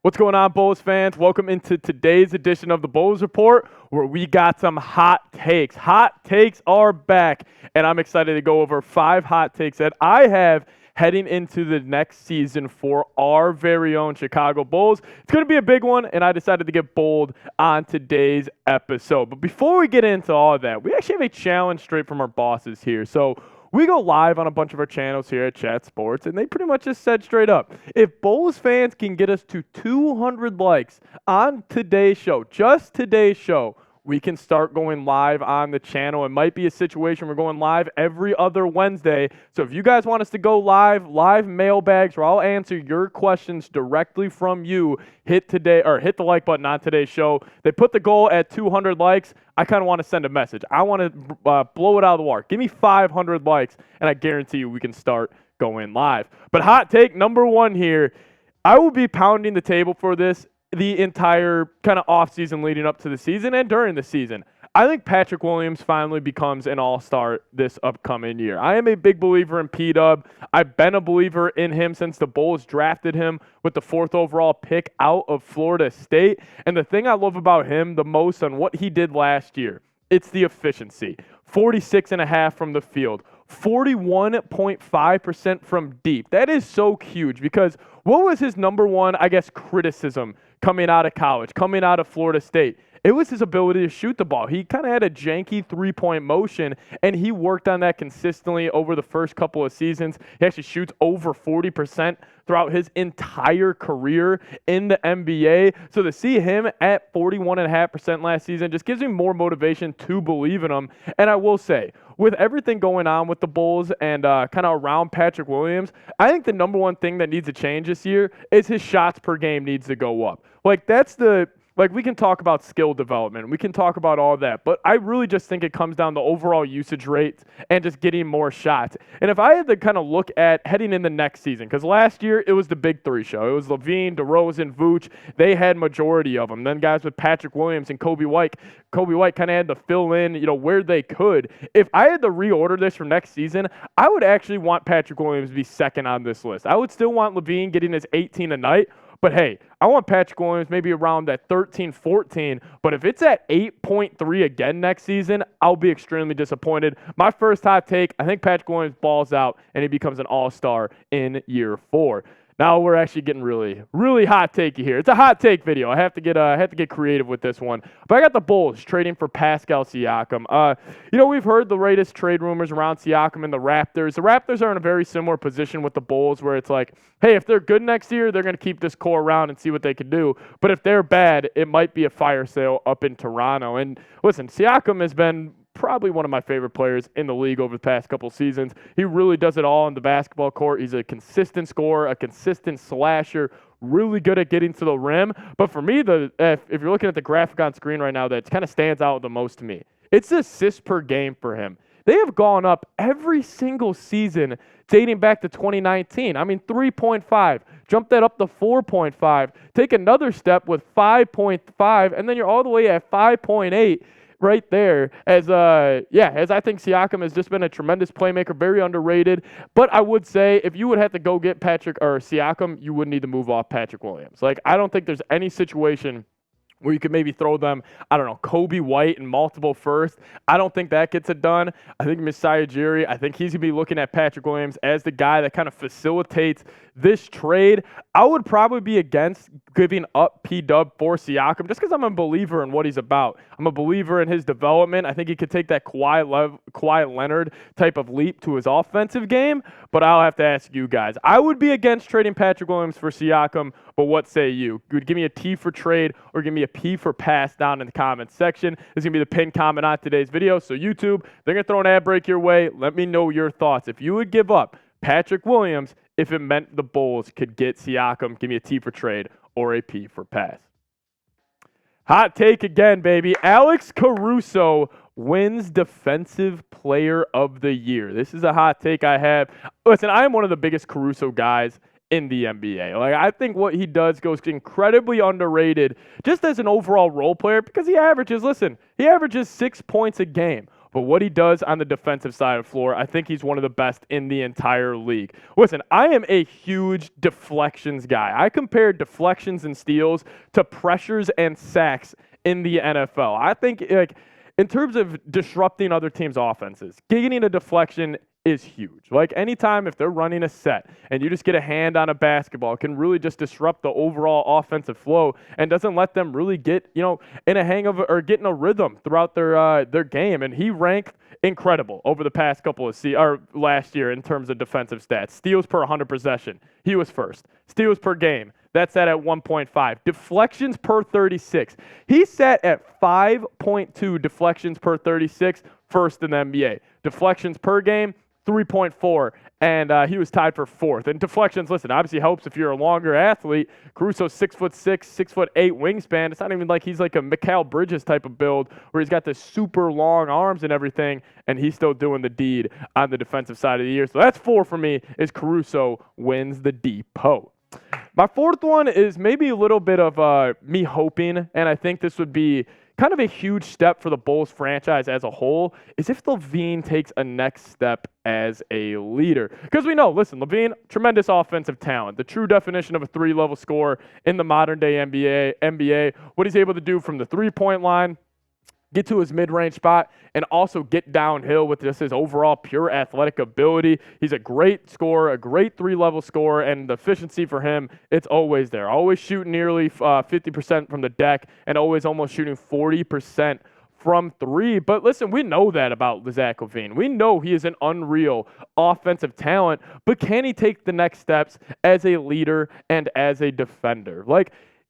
What's going on, Bulls fans? Welcome into today's edition of the Bulls Report, where we got some hot takes. Hot takes are back, and I'm excited to go over 5 hot takes that I have heading into the next season for our very own Chicago Bulls. It's going to be a big one, and I decided to get bold on today's episode. But before we get into all of that, we actually have a challenge straight from our bosses here. So we go live on a bunch of our channels here at Chat Sports, and they pretty much just said straight up, if Bulls fans can get us to 200 likes on today's show, just today's show, we can start going live on the channel. It might be a situation we're going live every other Wednesday. So if you guys want us to go live mailbags where I'll answer your questions directly from you, hit the like button on today's show. They put the goal at 200 likes. I kind of want to send a message. I want to blow it out of the water. Give me 500 likes, and I guarantee you we can start going live. But hot take number 1 here, I will be pounding the table for this the entire kind of offseason leading up to the season and during the season. I think Patrick Williams finally becomes an all-star this upcoming year. I am a big believer in P-Dub. I've been a believer in him since the Bulls drafted him with the 4th overall pick out of Florida State. And the thing I love about him the most on what he did last year, it's the efficiency. 46.5% from the field, 41.5% from deep. That is so huge because what was his number one, criticism coming out of college, coming out of Florida State? It was his ability to shoot the ball. He kind of had a janky three-point motion, and he worked on that consistently over the first couple of seasons. He actually shoots over 40% throughout his entire career in the NBA. So to see him at 41.5% last season just gives me more motivation to believe in him. And I will say, with everything going on with the Bulls and kind of around Patrick Williams, I think the number one thing that needs to change this year is his shots per game needs to go up. We can talk about skill development. We can talk about all that. But I really just think it comes down to overall usage rates and just getting more shots. And if I had to kind of look at heading in the next season, because last year it was the big 3 show. It was Levine, DeRozan, Vooch. They had majority of them. Then guys with Patrick Williams and Kobe White kind of had to fill in, where they could. If I had to reorder this for next season, I would actually want Patrick Williams to be second on this list. I would still want Levine getting his 18 a night. But hey, I want Patrick Williams maybe around that 13, 14. But if it's at 8.3 again next season, I'll be extremely disappointed. My first hot take, I think Patrick Williams balls out and he becomes an all-star in year 4. Now we're actually getting really, really hot takey here. It's a hot take video. I have to get creative with this one. But I got the Bulls trading for Pascal Siakam. We've heard the latest trade rumors around Siakam and the Raptors. The Raptors are in a very similar position with the Bulls where it's like, hey, if they're good next year, they're going to keep this core around and see what they can do. But if they're bad, it might be a fire sale up in Toronto. And listen, Siakam has been probably one of my favorite players in the league over the past couple seasons. He really does it all on the basketball court. He's a consistent scorer, a consistent slasher, really good at getting to the rim. But for me, if you're looking at the graphic on screen right now, that kind of stands out the most to me. It's the assists per game for him. They have gone up every single season dating back to 2019. 3.5. Jump that up to 4.5. Take another step with 5.5, and then you're all the way at 5.8. Right there, as I think Siakam has just been a tremendous playmaker, very underrated. But I would say if you would have to go get Patrick or Siakam, you would need to move off Patrick Williams. I don't think there's any situation where you could maybe throw them, Kobe White and multiple firsts. I don't think that gets it done. I think Masai Ujiri, I think he's going to be looking at Patrick Williams as the guy that kind of facilitates this trade. I would probably be against giving up P-Dub for Siakam just because I'm a believer in what he's about. I'm a believer in his development. I think he could take that Kawhi Leonard type of leap to his offensive game, but I'll have to ask you guys. I would be against trading Patrick Williams for Siakam, but what say you? Would give me a T for trade or give me a P for pass down in the comments section. This is going to be the pinned comment on today's video. So YouTube, they're going to throw an ad break your way. Let me know your thoughts. If you would give up Patrick Williams if it meant the Bulls could get Siakam, give me a T for trade or a P for pass. Hot take again, baby. Alex Caruso wins Defensive Player of the Year. This is a hot take I have. Listen, I am one of the biggest Caruso guys in the NBA. I think what he does goes incredibly underrated just as an overall role player because he averages 6 points a game. But what he does on the defensive side of the floor, I think he's one of the best in the entire league. Listen, I am a huge deflections guy. I compare deflections and steals to pressures and sacks in the NFL. I think, like, in terms of disrupting other teams' offenses, getting a deflection is huge. Like, anytime if they're running a set and you just get a hand on a basketball, it can really just disrupt the overall offensive flow and doesn't let them really get, in a hang of or get in a rhythm throughout their game. And he ranked incredible over the past couple of last year in terms of defensive stats. Steals per 100 possession, he was first. Steals per game, that's at 1.5. Deflections per 36. He sat at 5.2 deflections per 36, first in the NBA. Deflections per game, 3.4, and he was tied for fourth. And deflections, listen, obviously helps if you're a longer athlete. Caruso's 6'6", 6'8" wingspan. It's not even like he's like a Mikal Bridges type of build where he's got the super long arms and everything, and he's still doing the deed on the defensive side of the year. So that's 4 for me, is Caruso wins the depot. My fourth one is maybe a little bit of me hoping, and I think this would be kind of a huge step for the Bulls franchise as a whole, is if Levine takes a next step as a leader. Because we know, listen, Levine, tremendous offensive talent, the true definition of a 3-level scorer in the modern-day NBA. What he's able to do from the three-point line, get to his mid-range spot, and also get downhill with just his overall pure athletic ability. He's a great scorer, a great 3-level scorer, and the efficiency for him, it's always there. Always shooting nearly 50% from the deck and always almost shooting 40% from 3. But listen, we know that about Zach Levine. We know he is an unreal offensive talent, but can he take the next steps as a leader and as a defender?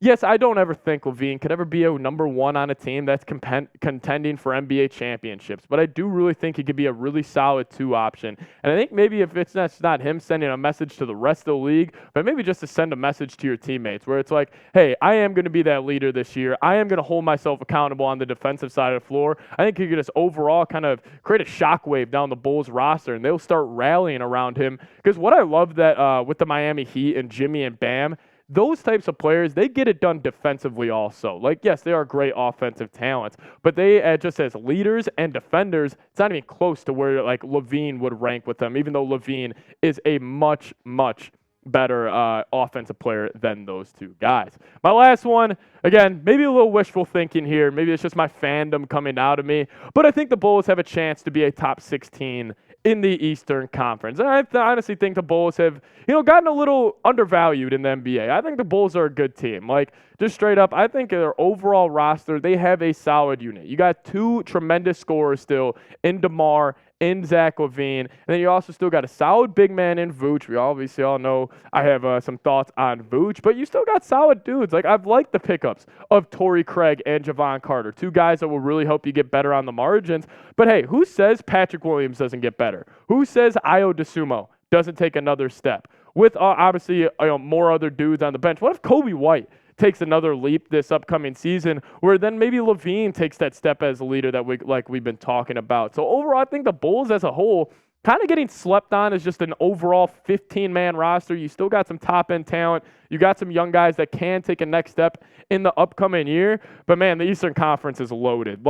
Yes, I don't ever think Levine could ever be a number 1 on a team that's contending for NBA championships, but I do really think he could be a really solid 2 option. And I think maybe if it's not him sending a message to the rest of the league, but maybe just to send a message to your teammates where it's like, hey, I am going to be that leader this year. I am going to hold myself accountable on the defensive side of the floor. I think he could just overall kind of create a shockwave down the Bulls roster, and they'll start rallying around him. Because what I love that with the Miami Heat and Jimmy and Bam, those types of players, they get it done defensively also. Yes, they are great offensive talents, but they, just as leaders and defenders, it's not even close to where, Levine would rank with them, even though Levine is a much, much better offensive player than those 2 guys. My last one, again, maybe a little wishful thinking here. Maybe it's just my fandom coming out of me, but I think the Bulls have a chance to be a top 16 in the Eastern Conference. And I honestly think the Bulls have, gotten a little undervalued in the NBA. I think the Bulls are a good team. Just straight up, I think their overall roster, they have a solid unit. You got 2 tremendous scorers still in DeMar, in Zach Levine, and then you also still got a solid big man in Vooch. We obviously all know I have some thoughts on Vooch, but you still got solid dudes. I've liked the pickups of Torrey Craig and Javon Carter, 2 guys that will really help you get better on the margins. But hey, who says Patrick Williams doesn't get better? Who says Ayo Dosunmu doesn't take another step? With obviously more other dudes on the bench. What if Kobe White takes another leap this upcoming season, where then maybe Levine takes that step as a leader that we've been talking about? So overall, I think the Bulls as a whole kind of getting slept on as just an overall 15-man roster. You still got some top-end talent. You got some young guys that can take a next step in the upcoming year. But man, the Eastern Conference is loaded.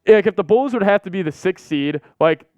If the Bulls would have to be the 6th seed,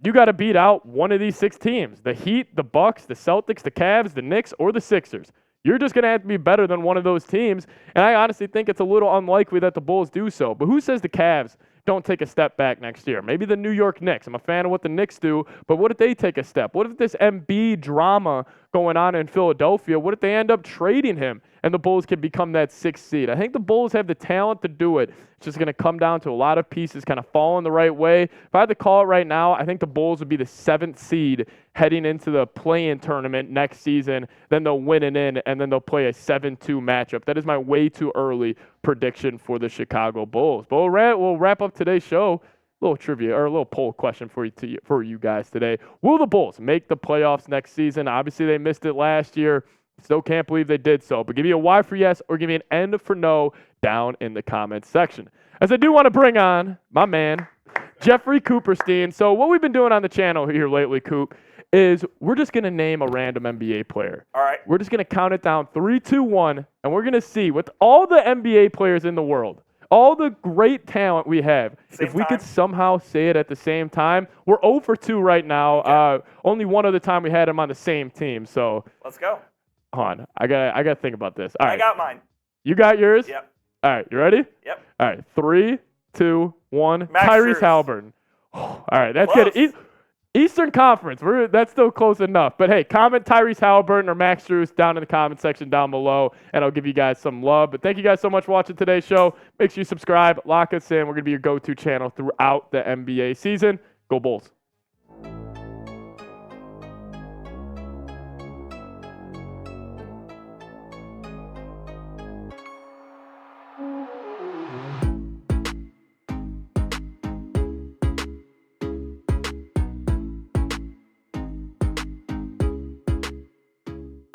you got to beat out one of these 6 teams: the Heat, the Bucks, the Celtics, the Cavs, the Knicks, or the Sixers. You're just going to have to be better than one of those teams, and I honestly think it's a little unlikely that the Bulls do so. But who says the Cavs don't take a step back next year? Maybe the New York Knicks. I'm a fan of what the Knicks do, but what if they take a step? What if this Embiid drama going on in Philadelphia, what if they end up trading him and the Bulls can become that 6th seed? I think the Bulls have the talent to do it. It's just going to come down to a lot of pieces kind of falling the right way. If I had to call it right now, I think the Bulls would be the 7th seed heading into the play-in tournament next season. Then they'll win it in, and then they'll play a 7-2 matchup. That is my way too early prediction for the Chicago Bulls. But we'll wrap up today's show. A little trivia or a little poll question for you guys today. Will the Bulls make the playoffs next season? Obviously, they missed it last year. Still can't believe they did so. But give me a Y for yes or give me an N for no down in the comments section. As I do want to bring on my man, Jeffrey Cooperstein. So what we've been doing on the channel here lately, Coop, is we're just going to name a random NBA player. All right. We're just going to count it down 3, 2, 1, and we're going to see with all the NBA players in the world, All the great talent we have. Same if we time? could somehow say it at the same time, we're 0 for 2 right now. Okay. Only one other time we had them on the same team. So, Let's go. hold on. I gotta think about this. All right. I got mine. You got yours? Yep. All right. You ready? Yep. All right. 3, 2, 1. Max Tyrese Strus. Halliburton. All right. That's Close. good. Eastern Conference. That's still close enough. But hey, comment Tyrese Halliburton or Max Strus down in the comment section down below, and I'll give you guys some love. But thank you guys so much for watching today's show. Make sure you subscribe, lock us in. We're going to be your go-to channel throughout the NBA season. Go Bulls.